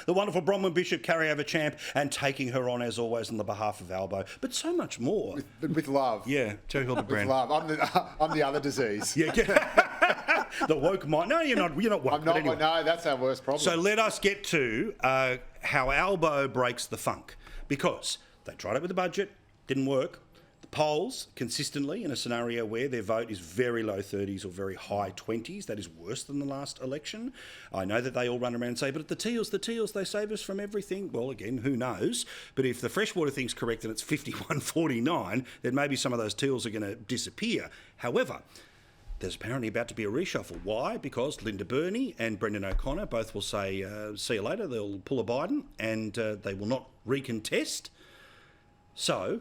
the wonderful Bronwyn Bishop, carryover champ, and taking her on, as always, on the behalf of Albo. But so much more. With love. Yeah, Terry Hildebrand. With love. I'm the other disease. Yeah. The woke mind. No, you're not woke. I'm not. Anyway. No, that's our worst problem. So let us get to how Albo breaks the funk, because they tried it with the budget, didn't work. The polls consistently in a scenario where their vote is very low 30s or very high 20s. That is worse than the last election. I know that they all run around and say, but the Teals, they save us from everything. Well, again, who knows? But if the Freshwater thing's correct and it's 51-49, then maybe some of those Teals are going to disappear. However, there's apparently about to be a reshuffle. Why? Because Linda Burney and Brendan O'Connor both will say, see you later, they'll pull a Biden, and they will not recontest. So,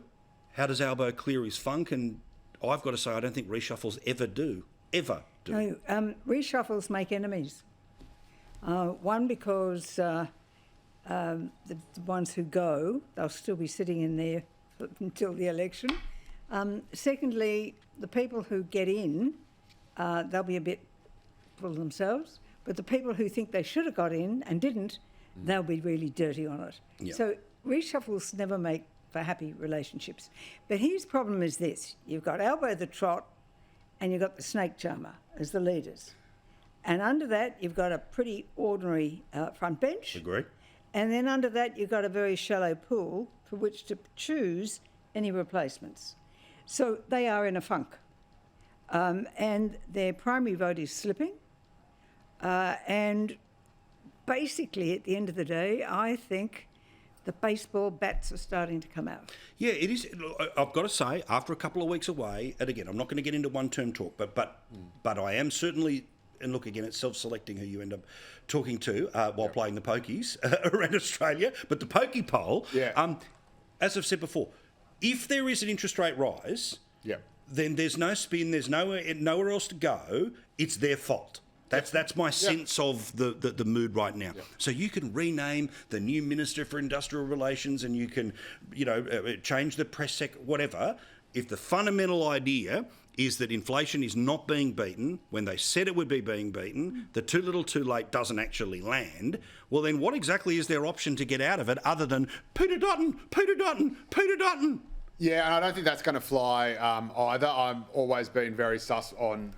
how does Albo clear his funk? And I've got to say, I don't think reshuffles ever do. Ever do. No, reshuffles make enemies. One, because the ones who go, they'll still be sitting in there until the election. Secondly, the people who get in, they'll be a bit full of themselves. But the people who think they should have got in and didn't, they'll be really dirty on it. Yep. So reshuffles never make for happy relationships. But his problem is this. You've got Albo the Trot and you've got the Snake Charmer as the leaders. And under that, you've got a pretty ordinary front bench. Agree. And then under that, you've got a very shallow pool for which to choose any replacements. So they are in a funk. And their primary vote is slipping. And basically, at the end of the day, I think the baseball bats are starting to come out. Yeah, it is. I've got to say, after a couple of weeks away, and again, I'm not going to get into one-term talk, but I am certainly, and look, again, it's self-selecting who you end up talking to while playing the pokies around Australia. But the pokey poll, as I've said before, if there is an interest rate rise, then there's no spin, there's nowhere else to go. It's their fault. That's my sense of the mood right now. So you can rename the new Minister for Industrial Relations, and you can, change the press sec, whatever. If the fundamental idea is that inflation is not being beaten when they said it would be being beaten, the too little too late doesn't actually land, well then what exactly is their option to get out of it other than Peter Dutton, Peter Dutton, Peter Dutton? Yeah, and I don't think that's going to fly either. I've always been very sus on,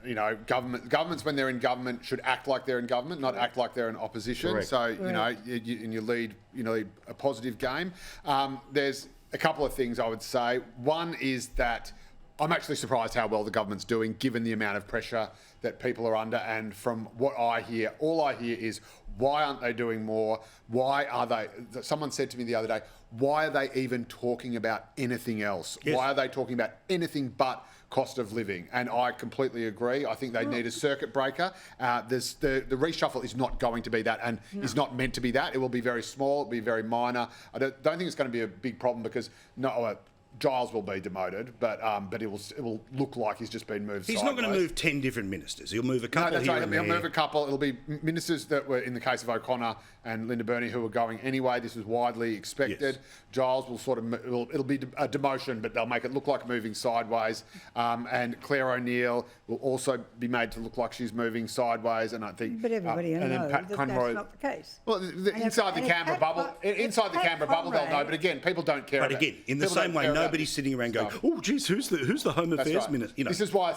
governments when they're in government should act like they're in government, not act like they're in opposition. Correct. So, you lead a positive game. There's a couple of things I would say. One is that I'm actually surprised how well the government's doing, given the amount of pressure that people are under. And from what I hear, all I hear is, why aren't they doing more? Why are they? Someone said to me the other day, why are they even talking about anything else? Yes. Why are they talking about anything but cost of living? And I completely agree. I think they need a circuit breaker. The reshuffle is not going to be that, and is not meant to be that. It will be very small. It'll be very minor. I don't think it's going to be a big problem because Giles will be demoted, but it will look like he's just been moved He's sideways. not going to move 10 different ministers. He'll move a couple that's here right. and He'll there. move a couple. It'll be ministers that were, in the case of O'Connor and Linda Burney, who were going anyway. This was widely expected. Yes. Giles will it'll be a demotion, but they'll make it look like moving sideways. And Claire O'Neill will also be made to look like she's moving sideways. And I think, But everybody will know that that's not the case. Well, inside the Canberra bubble, they'll know. But again, people don't care. But again, in the same way, nobody's sitting around going, "Oh, geez, who's the Home Affairs Minister?" This is why,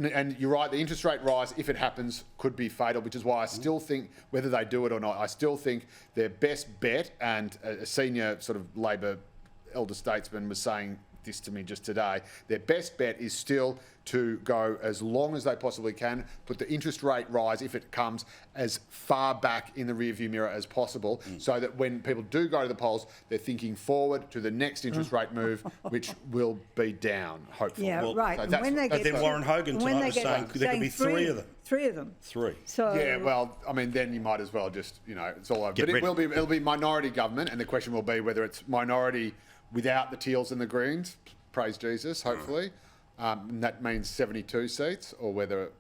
and you're right. The interest rate rise, if it happens, could be fatal. Which is why I still think, whether they do it or not, I still think their best bet, and a senior sort of Labor elder statesman was saying this to me just today, their best bet is still to go as long as they possibly can, put the interest rate rise, if it comes, as far back in the rearview mirror as possible, so that when people do go to the polls, they're thinking forward to the next interest rate move, which will be down, hopefully. Yeah, right. So when they get then Warren Hogan tonight was saying there could be three of them. Three of them. Three. So yeah, well, I mean, then you might as well just, it's all over. But it'll be minority government, and the question will be whether it's minority without the Teals and the Greens, praise Jesus, hopefully. And that means 72 seats, or whether...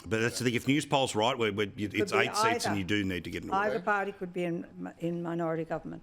But that's the thing, if news polls right, it's 8 seats and you do need to get in. Either party could be in minority government.